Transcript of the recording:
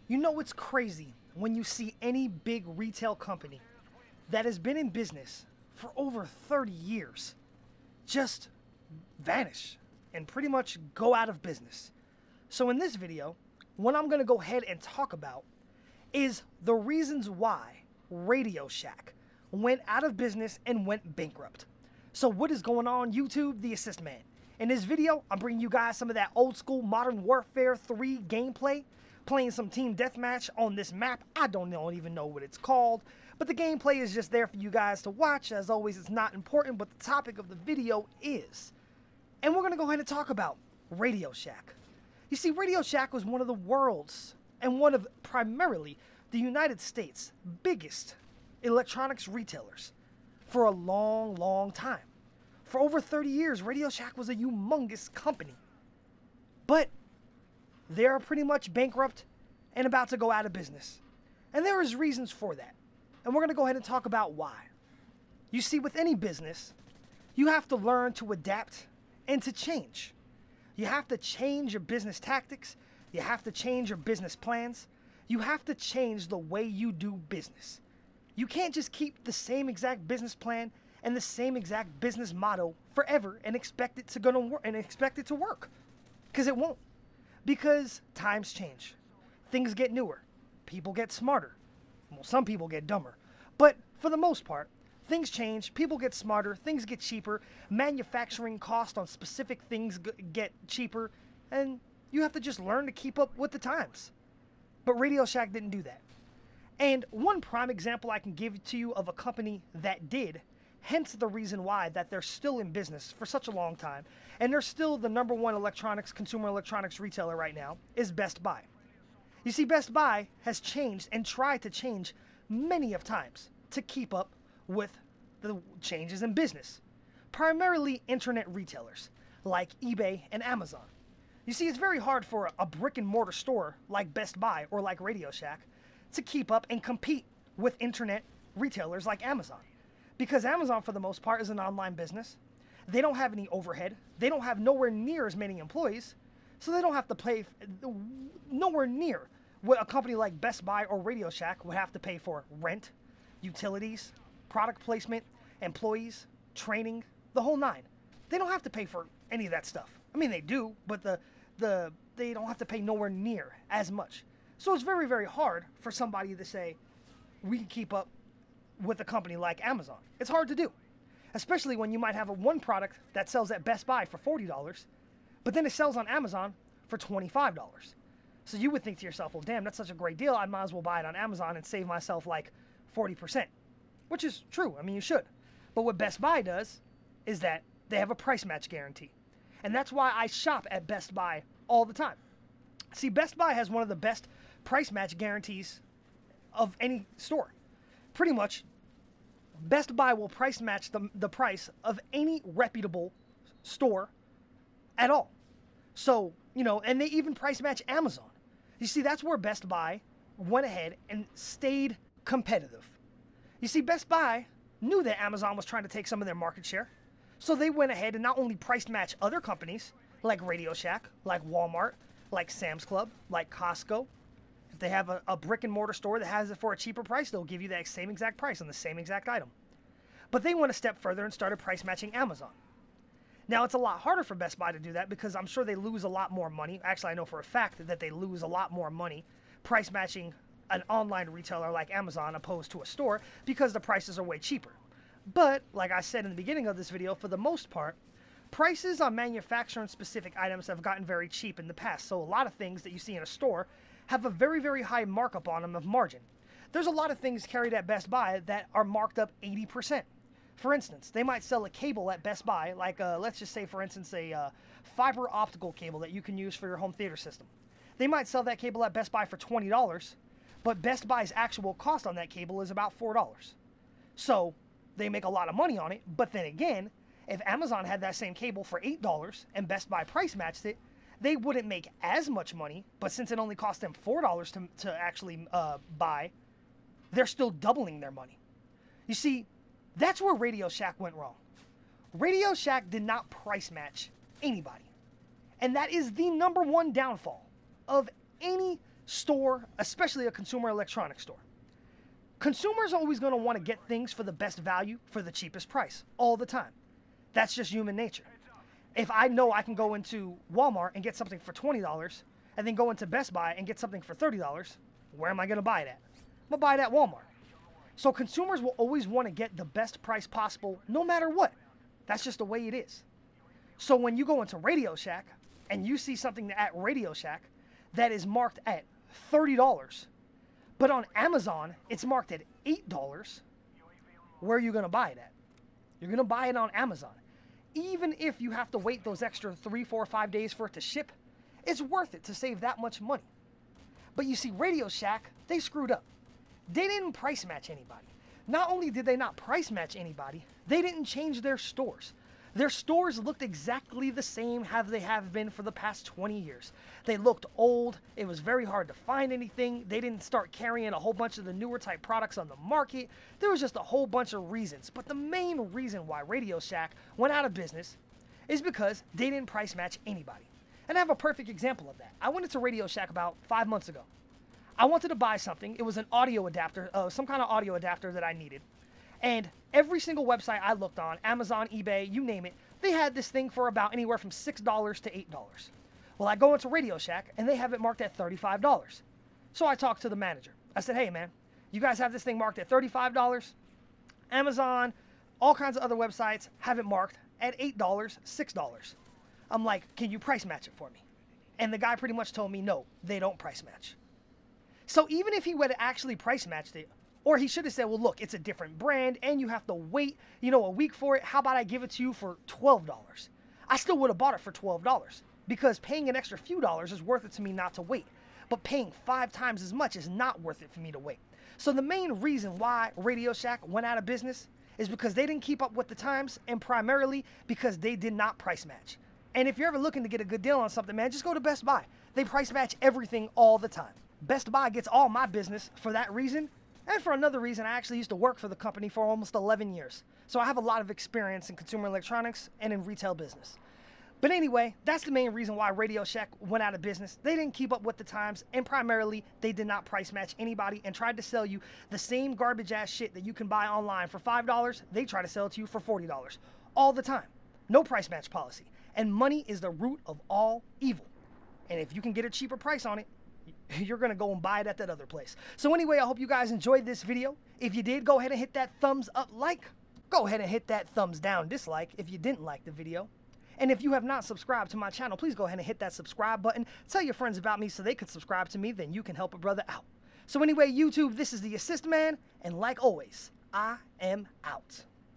You know it's crazy when you see any big retail company that has been in business for over 30 years just vanish and pretty much go out of business. So in this video, what I'm going to go ahead and talk about is the reasons why Radio Shack went out of business and went bankrupt. So what is going on YouTube? The Assist Man. In this video, I'm bringing you guys some of that old school Modern Warfare 3 gameplay, playing some team deathmatch on this map. I don't even know what it's called, but the gameplay is just there for you guys to watch. As always, it's not important, but the topic of the video is. And we're going to go ahead and talk about Radio Shack. You see, Radio Shack was one of the world's, and one of primarily the United States' biggest electronics retailers for a long time. For over 30 years, Radio Shack was a humongous company. But they are pretty much bankrupt and about to go out of business. And there is reasons for that. And we're going to go ahead and talk about why. You see, with any business, you have to learn to adapt and to change. You have to change your business tactics. You have to change your business plans. You have to change the way you do business. You can't just keep the same exact business plan and the same exact business model forever and expect it to work. Because it won't. Because times change. Things get newer. People get smarter. Well, some people get dumber. But for the most part, things change. People get smarter. Things get cheaper. Manufacturing cost on specific things get cheaper. And you have to just learn to keep up with the times. But Radio Shack didn't do that. And one prime example I can give to you of a company that did, hence the reason why that they're still in business for such a long time, and they're still the #1 consumer electronics retailer right now, is Best Buy. You see, Best Buy has changed and tried to change many of times to keep up with the changes in business. Primarily internet retailers like eBay and Amazon. You see, it's very hard for a brick and mortar store like Best Buy or like Radio Shack to keep up and compete with internet retailers like Amazon. Because Amazon, for the most part, is an online business. They don't have any overhead. They don't have nowhere near as many employees. So they don't have to pay nowhere near what a company like Best Buy or Radio Shack would have to pay for rent, utilities, product placement, employees, training, the whole nine. They don't have to pay for any of that stuff. I mean, they do, but they don't have to pay nowhere near as much. So it's very, very hard for somebody to say, we can keep up with a company like Amazon. It's hard to do, especially when you might have one product that sells at Best Buy for $40, but then it sells on Amazon for $25. So you would think to yourself, well, damn, that's such a great deal. I might as well buy it on Amazon and save myself like 40%, which is true. I mean, you should. But what Best Buy does is that they have a price match guarantee. And that's why I shop at Best Buy all the time. See, Best Buy has one of the best price match guarantees of any store. Pretty much, Best Buy will price match the price of any reputable store at all. So, you know, and they even price match Amazon. You see, that's where Best Buy went ahead and stayed competitive. You see, Best Buy knew that Amazon was trying to take some of their market share. So they went ahead and not only price match other companies like Radio Shack, like Walmart, like Sam's Club, like Costco. If they have a brick and mortar store that has it for a cheaper price, they'll give you that same exact price on the same exact item. But they went a step further and started price matching Amazon. Now, it's a lot harder for Best Buy to do that because I'm sure they lose a lot more money. Actually, I know for a fact that they lose a lot more money price matching an online retailer like Amazon opposed to a store because the prices are way cheaper. But, like I said in the beginning of this video, for the most part, prices on manufacturing specific items have gotten very cheap in the past. So a lot of things that you see in a store have a very, very high markup on them of margin. There's a lot of things carried at Best Buy that are marked up 80%. For instance, they might sell a cable at Best Buy, like let's just say, for instance, a fiber optical cable that you can use for your home theater system. They might sell that cable at Best Buy for $20, but Best Buy's actual cost on that cable is about $4. So they make a lot of money on it, but then again, if Amazon had that same cable for $8 and Best Buy price matched it, they wouldn't make as much money, but since it only cost them $4 to actually buy, they're still doubling their money. You see, that's where Radio Shack went wrong. Radio Shack did not price match anybody. And that is the #1 downfall of any store, especially a consumer electronics store. Consumers are always going to want to get things for the best value for the cheapest price all the time. That's just human nature. If I know I can go into Walmart and get something for $20 and then go into Best Buy and get something for $30, where am I going to buy it at? I'm going to buy it at Walmart. So consumers will always want to get the best price possible no matter what. That's just the way it is. So when you go into Radio Shack and you see something at Radio Shack that is marked at $30, but on Amazon it's marked at $8, where are you going to buy it at? You're going to buy it on Amazon. Even if you have to wait those extra 3, 4, 5 days for it to ship, it's worth it to save that much money. But you see, Radio Shack, they screwed up. They didn't price match anybody. Not only did they not price match anybody, they didn't change their stores. Their stores looked exactly the same as they have been for the past 20 years. They looked old. It was very hard to find anything. They didn't start carrying a whole bunch of the newer type products on the market. There was just a whole bunch of reasons. But the main reason why Radio Shack went out of business is because they didn't price match anybody. And I have a perfect example of that. I went into Radio Shack about 5 months ago. I wanted to buy something. It was an audio adapter, some kind of audio adapter that I needed. And every single website I looked on, Amazon, eBay, you name it, they had this thing for about anywhere from $6 to $8. Well, I go into Radio Shack and they have it marked at $35. So I talked to the manager. I said, hey man, you guys have this thing marked at $35? Amazon, all kinds of other websites have it marked at $8, $6. I'm like, can you price match it for me? And the guy pretty much told me, no, they don't price match. So even if he would have actually price matched it, or he should have said, well, look, it's a different brand and you have to wait, a week for it. How about I give it to you for $12? I still would have bought it for $12 because paying an extra few dollars is worth it to me not to wait. But paying 5 times as much is not worth it for me to wait. So the main reason why Radio Shack went out of business is because they didn't keep up with the times and primarily because they did not price match. And if you're ever looking to get a good deal on something, man, just go to Best Buy. They price match everything all the time. Best Buy gets all my business for that reason. And for another reason, I actually used to work for the company for almost 11 years. So I have a lot of experience in consumer electronics and in retail business. But anyway, that's the main reason why Radio Shack went out of business. They didn't keep up with the times, and primarily, they did not price match anybody and tried to sell you the same garbage ass shit that you can buy online for $5. They try to sell it to you for $40 all the time. No price match policy. And money is the root of all evil. And if you can get a cheaper price on it, you're going to go and buy it at that other place. So anyway, I hope you guys enjoyed this video. If you did, go ahead and hit that thumbs up like. Go ahead and hit that thumbs down dislike if you didn't like the video. And if you have not subscribed to my channel, please go ahead and hit that subscribe button. Tell your friends about me so they could subscribe to me. Then you can help a brother out. So anyway, YouTube, this is the Assist Man. And like always, I am out.